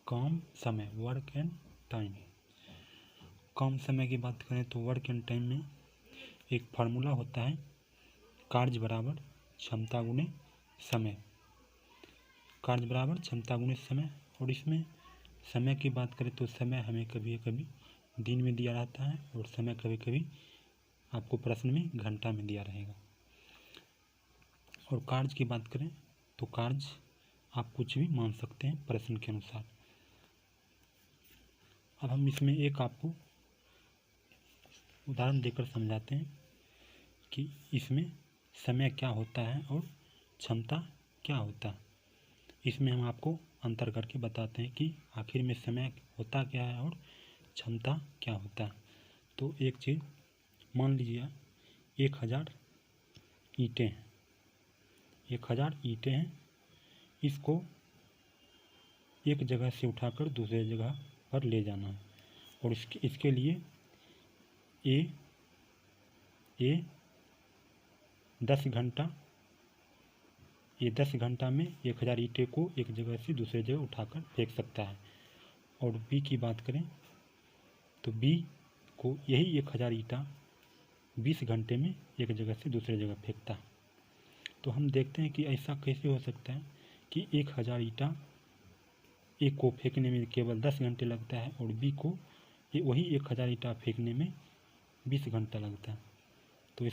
कम समय, work and time. कम समय की बात करें तो वर्क एंड टाइम में एक फार्मूला होता है, कार्य बराबर क्षमता गुणे समय, कार्य बराबर क्षमता गुणे समय। और इसमें समय की बात करें तो समय हमें कभी कभी दिन में दिया रहता है और समय कभी कभी आपको प्रश्न में घंटा में दिया रहेगा। और कार्य की बात करें तो कार्य आप कुछ भी मान सकते हैं प्रश्न के अनुसार। अब हम इसमें एक आपको उदाहरण देकर समझाते हैं कि इसमें समय क्या होता है और क्षमता क्या होता है। इसमें हम आपको अंतर करके बताते हैं कि आखिर में समय होता क्या है और क्षमता क्या होता है। तो एक चीज़ मान लीजिए 1000 ईंटें हैं, 1000 ईंटें हैं, इसको एक जगह से उठाकर दूसरे जगह पर ले जाना है। और इसके लिए ये 10 घंटा, ये 10 घंटा में 1000 ईंटें को एक जगह से दूसरे जगह उठाकर फेंक सकता है। और बी की बात करें तो बी को यही 1000 ईंटा 20 घंटे में एक जगह से दूसरे जगह फेंकता है। तो हम देखते हैं कि ऐसा कैसे हो सकता है कि 1000 ईंटा एक को फेंकने में केवल 10 घंटे लगता है और बी को ये वही 1000 ईंटा फेंकने में 20 घंटा लगता है। तो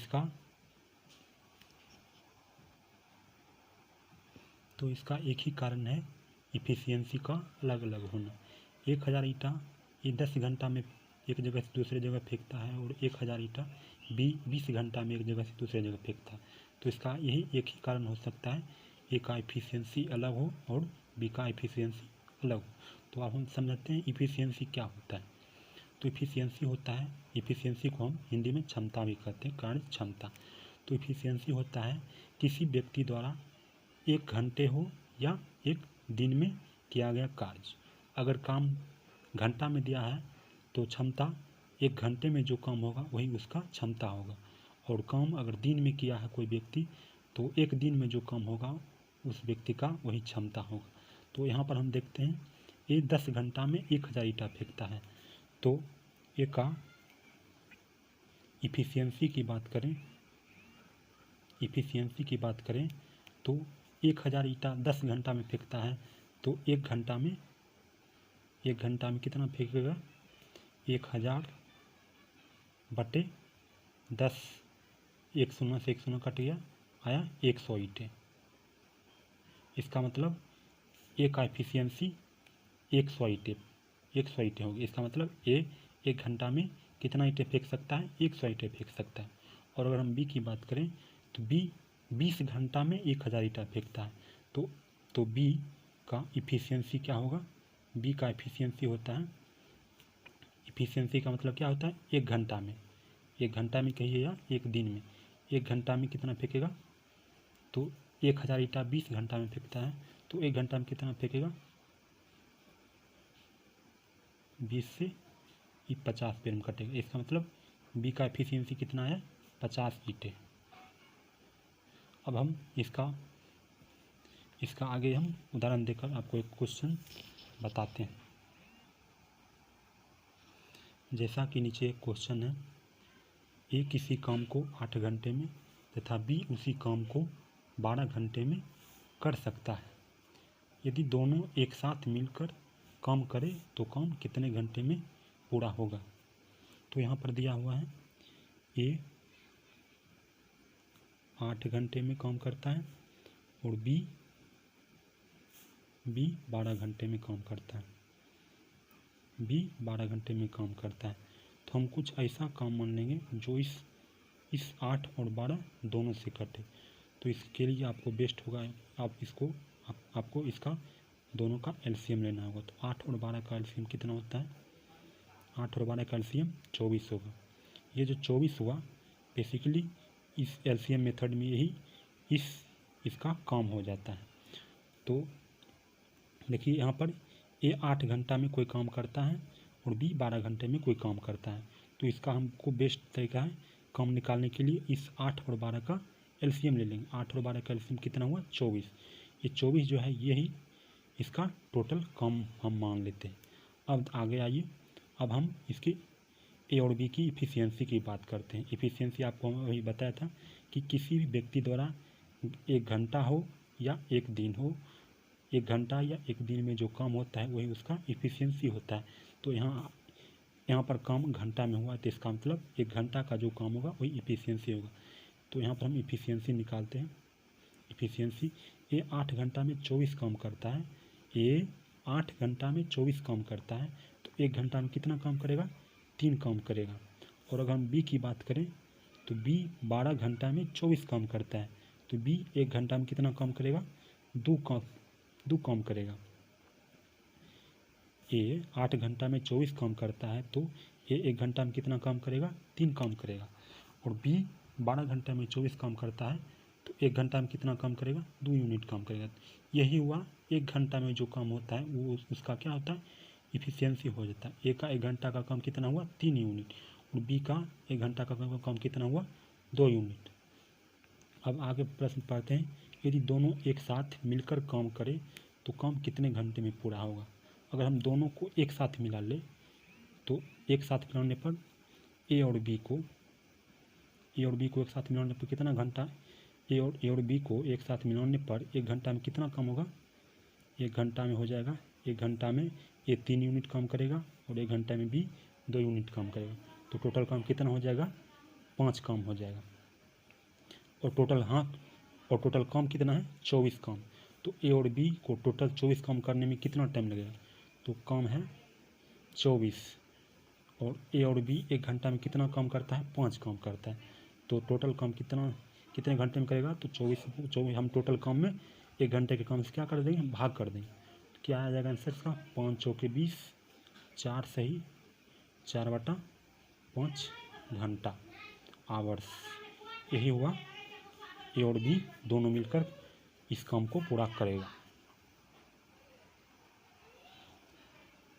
इसका एक ही कारण है, इफ़िशियंसी का अलग अलग होना। 1000 ईंटा ये 10 घंटा में एक जगह से दूसरे जगह फेंकता है और 1000 ईंटा 20 घंटा में एक जगह से दूसरे जगह फेंकता है। तो इसका यही एक ही कारण हो सकता है, ए का इफ़िशियंसी अलग हो और बी का इफ़िशियंसी अलग हो। तो अब हम समझते हैं इफ़िशियंसी क्या होता है। तो इफ़िशियंसी होता है, इफ़िशियंसी को हम हिंदी में क्षमता भी कहते हैं, कार्य क्षमता। तो इफ़िशियंसी होता है किसी व्यक्ति द्वारा 1 घंटे हो या 1 दिन में किया गया कार्य। अगर काम घंटा में दिया है तो क्षमता 1 घंटे में जो काम होगा वही उसका क्षमता होगा। और काम अगर दिन में किया है कोई व्यक्ति तो 1 दिन में जो काम होगा उस व्यक्ति का वही क्षमता होगा। तो यहाँ पर हम देखते हैं ये 10 घंटा में 1000 ईंटा फेंकता है। तो ये का इफ़िशियंसी की बात करें तो 1000 ईंटा 10 घंटा में फेंकता है। तो 1 घंटा में कितना फेंकेगा, 1000 बटे 10, 1 शून्य से 1 शून्य कट गया, आया 100 ईंटें। इसका मतलब ए का इफ़िशियंसी 100 ईंटें होगी। इसका मतलब ए 1 घंटा में कितना ईंटें फेंक सकता है, 100 ईंटें फेंक सकता है। और अगर हम बी की बात करें तो बी 20 घंटा में 1000 ईंटा फेंकता है। तो बी का इफ़िशियंसी क्या होगा, बी का इफ़िशियंसी होता है, इफ़िशियंसी का मतलब क्या होता है, 1 घंटा में, 1 घंटा में कहिए या 1 दिन में, 1 घंटा में कितना फेंकेगा। तो 1000 ईंटा 20 घंटा में फेंकता है तो 1 घंटा में कितना फेंकेगा, 20 से 50 पेड़ में कटेगा। इसका मतलब बी का एफिशिएंसी कितना है, 50 ईंटें। अब हम इसका आगे हम उदाहरण देकर आपको एक क्वेश्चन बताते हैं। जैसा कि नीचे एक क्वेश्चन है, ए किसी काम को 8 घंटे में तथा बी उसी काम को 12 घंटे में कर सकता है। यदि दोनों एक साथ मिलकर काम करें तो काम कितने घंटे में पूरा होगा। तो यहाँ पर दिया हुआ है ए 8 घंटे में काम करता है और बी 12 घंटे में काम करता है, बी 12 घंटे में काम करता है। तो हम कुछ ऐसा काम मान लेंगे जो इस 8 और 12 दोनों से कटे। तो इसके लिए आपको बेस्ट होगा आपको इसका दोनों का एलसीएम लेना होगा। तो 8 और 12 का एलसीएम कितना होता है, 8 और 12 का एलसीएम 24 होगा। ये जो 24 हुआ बेसिकली इस एलसीएम मेथड में यही इसका काम हो जाता है। तो देखिए यहाँ पर ए 8 घंटा में कोई काम करता है और बी 12 घंटे में कोई काम करता है। तो इसका हमको बेस्ट तरीका है काम निकालने के लिए, इस 8 और 12 का एलसीएम ले लेंगे। 8 और 12 का एलसीएम कितना हुआ, 24। ये 24 जो है यही इसका टोटल काम हम मान लेते हैं। अब आगे आइए, अब हम इसकी ए और बी की इफ़िशियंसी की बात करते हैं। इफ़िशियंसी आपको वही बताया था कि किसी भी व्यक्ति द्वारा 1 घंटा हो या 1 दिन हो, 1 घंटा या 1 दिन में जो काम होता है वही उसका इफ़िशियंसी होता है। तो यहाँ पर काम घंटा में हुआ तो इसका मतलब 1 घंटा का जो काम होगा वही इफ़िशियंसी होगा। तो यहाँ पर हम इफ़िशियंसी निकालते हैं। इफ़िशियंसी ये 8 घंटा में 24 काम करता है, ये 8 घंटा में 24 काम करता है, तो 1 घंटा में कितना काम करेगा? 3 काम करेगा। और अगर हम बी की बात करें तो बी 12 घंटा में 24 काम करता है, तो बी 1 घंटा में कितना काम करेगा? 2 काम करेगा। ए 8 घंटा में 24 काम करता है, तो ए 1 घंटा में कितना काम करेगा? 3 काम करेगा। और बी 12 घंटा में 24 काम करता है, तो 1 घंटा में कितना काम करेगा? 2 यूनिट काम करेगा। यही हुआ 1 घंटा में जो काम होता है वो उसका क्या होता है? इफ़िशियंसी हो जाता है। ए का 1 घंटा का काम कितना हुआ? 3 यूनिट। और बी का 1 घंटा का काम कितना हुआ? 2 यूनिट। अब आगे प्रश्न पढ़ते हैं, यदि दोनों एक साथ मिलकर काम करें तो काम कितने घंटे में पूरा होगा? अगर हम दोनों को एक साथ मिला लें तो एक साथ मिलाने पर ए और बी को एक साथ मिलाने पर कितना घंटा? ए और बी को एक साथ मिलाने पर 1 घंटा में कितना काम होगा? 1 घंटा में हो जाएगा, 1 घंटा में ए 3 यूनिट काम करेगा और 1 घंटा में बी 2 यूनिट काम करेगा। तो टोटल काम कितना हो जाएगा? 5 काम हो जाएगा। और टोटल काम कितना है? 24 काम। तो ए और बी को टोटल 24 काम करने में कितना टाइम लगेगा? तो काम है 24, और ए और बी 1 घंटा में कितना काम करता है? 5 काम करता है। तो टोटल काम कितने घंटे में करेगा? तो 24 हम टोटल काम में 1 घंटे के काम से क्या कर देंगे? भाग कर देंगे। तो क्या आ जाएगा आंसर इसका? 5 चौके 20, 4 सही 4/5 घंटा आवर्स। यही हुआ, ए और बी दोनों मिलकर इस काम को पूरा करेगा।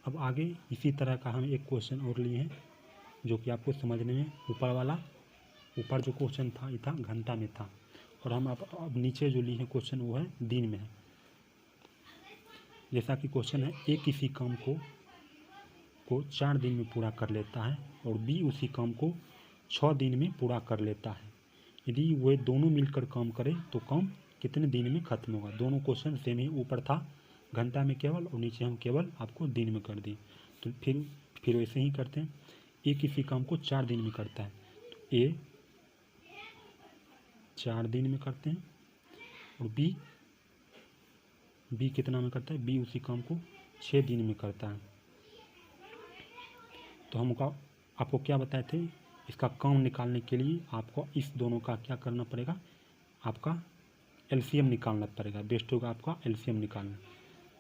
अब आगे इसी तरह का हम एक क्वेश्चन और लिए हैं जो कि आपको समझने में ऊपर जो क्वेश्चन था ये था घंटा में था, और हम अब नीचे जो लिए हैं क्वेश्चन वो है दिन में है। जैसा कि क्वेश्चन है, ए किसी काम को 4 दिन में पूरा कर लेता है और बी उसी काम को 6 दिन में पूरा कर लेता है। यदि वे दोनों मिलकर काम करें तो काम कितने दिन में खत्म होगा? दोनों क्वेश्चन सेम ही, ऊपर था घंटा में केवल और नीचे हम केवल आपको दिन में कर दिए। तो फिर वैसे ही करते हैं। ए किसी काम को 4 दिन में करता है, तो ए 4 दिन में करते हैं, और बी कितना में करता है? बी उसी काम को 6 दिन में करता है। तो हम आपको क्या बताए थे? इसका काम निकालने के लिए आपको इस दोनों का क्या करना पड़ेगा? आपका एलसीएम निकालना पड़ेगा। बेस्ट होगा आपका एलसीएम निकालना।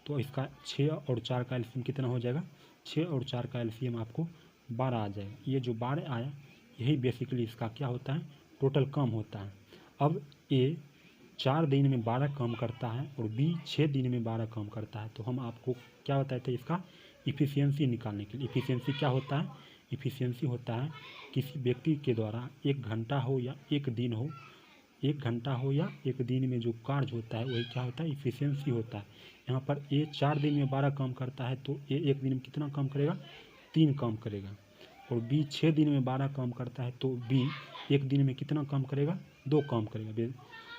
तो इसका 6 और 4 का एलसीएम कितना हो जाएगा? 6 और 4 का एलसीएम आपको 12 आ जाएगा। ये जो 12 आया यही बेसिकली इसका क्या होता है? टोटल काम होता है। अब ए 4 दिन में 12 काम करता है और बी 6 दिन में 12 काम करता है। तो हम आपको क्या बताए थे? इसका इफ़िशियंसी निकालने के लिए। इफ़िशियंसी क्या होता है? इफ़िशियंसी होता है किसी व्यक्ति के द्वारा 1 घंटा हो या 1 दिन हो, 1 घंटा हो या 1 दिन में जो कार्य होता है वही क्या होता है? इफ़िशियंसी होता है। यहाँ पर ए 4 दिन में 12 काम करता है, तो ए 1 दिन में कितना काम करेगा? 3 काम करेगा। और बी 6 दिन में 12 काम करता है, तो बी 1 दिन में कितना काम करेगा? 2 काम करेगा।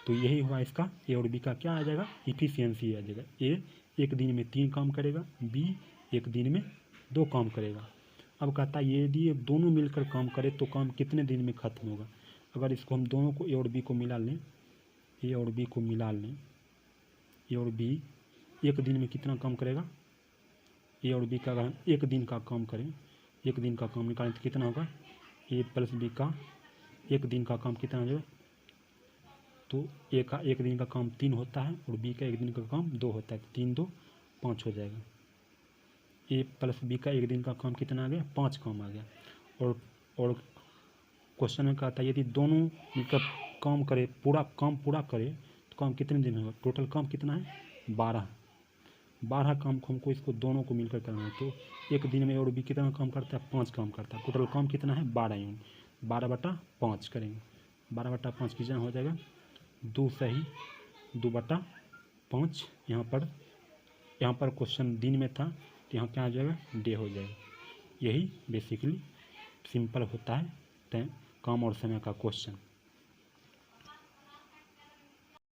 तो यही हुआ इसका ए और बी का क्या आ जाएगा? इफ़िशियंसी आ जाएगा। ए 1 दिन में 3 काम करेगा, बी 1 दिन में 2 काम करेगा। अब कहता है यदि ये दोनों मिलकर काम करे तो काम कितने दिन में खत्म होगा? अगर इसको हम दोनों को ए और बी को मिला लें, ए और बी 1 दिन में कितना काम करेगा? ए और बी का अगर हम 1 दिन का काम करें, 1 दिन का काम निकालें तो कितना होगा? ए प्लस बी का 1 दिन का काम कितना हो जाएगा? तो ए का 1 दिन का काम 3 होता है और बी का 1 दिन का काम 2 होता है, तो 3 2 5 हो जाएगा। ए प्लस बी का 1 दिन का काम कितना आ गया? 5 काम आ गया। और क्वेश्चन में कहता है यदि दोनों मिलकर काम करे, पूरा करे तो काम कितने दिन होगा? टोटल काम कितना है? 12 काम को हमको इसको दोनों को मिलकर करना है। तो 1 दिन में और बी कितना काम करता है? 5 काम करता है। टोटल काम कितना है? 12 यूनिट। 12/5 करेंगे। 12/5 कितना हो जाएगा? 2 सही 2/5। यहाँ पर यहाँ पर क्वेश्चन दिन में था तो यहाँ क्या आ जाएगा, डे हो जाएगा। यही बेसिकली सिंपल होता है काम और समय का क्वेश्चन।